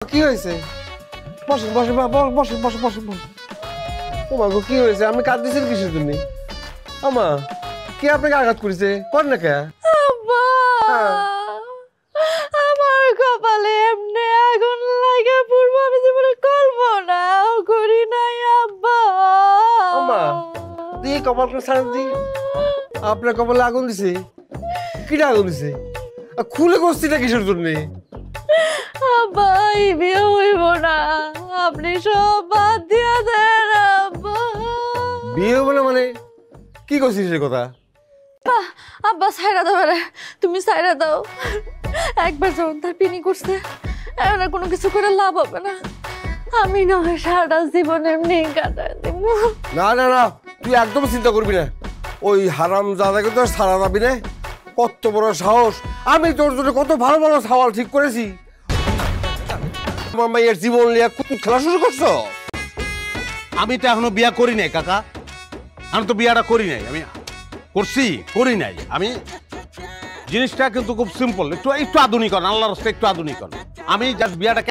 কি হয়েছে? বসেন বসেন বসেন বসেন বসেন বসেন। ও মা গো, কি হয়েছে? আমি কাঁদতেছি কিসের জন্য? আমা, কে আপনাকে আঘাত করেছে? কর না কে? আমার কপালে এমনি আগুন লাগে পূর্ব আমি জীবনে কল্পনাও করি নাই আব্বা। আমা, তুই কপাল করে ছাড় দি। আপনার কপালে আগুন দিছে? কিটা আগুন দিছে? খুলে গস্তিটা কিসের জন্য? আব্বা এই বিয়ে হইব না, আপনি সব বাদ দিয়া দেন আব্বা। বিয়ে হবে না মানে? কি করছিস সে কথা? আব্বা সাইরা দাও রে, তুমি সাইরা দাও। একবার যখন তার পিনি করছে এখন আর কোনো কিছু করে লাভ হবে না। আমি না হয় সারাটা জীবন এমনি কাটায় দিব। না না না, তুই একদম চিন্তা করবি না। ওই হারাম জাদাকে তো সারা যাবি না। কত বড় সাহস! আমি তোর জন্য কত ভালো ভালো সওয়াল ঠিক করেছি। মামা এর জীবন নিয়ে খেলা শুরু করছো? আমি তো এখনো বিয়া করি নাই কাকা, আমি তো বিয়াটা করি নাই। আমি করছি করি নাই। আমি জিনিসটা কিন্তু খুব সিম্পল, একটু একটু আধুনিকরণ, আল্লাহর রাস্তায় একটু আধুনিকরণ। আমি জাস্ট বিয়াটা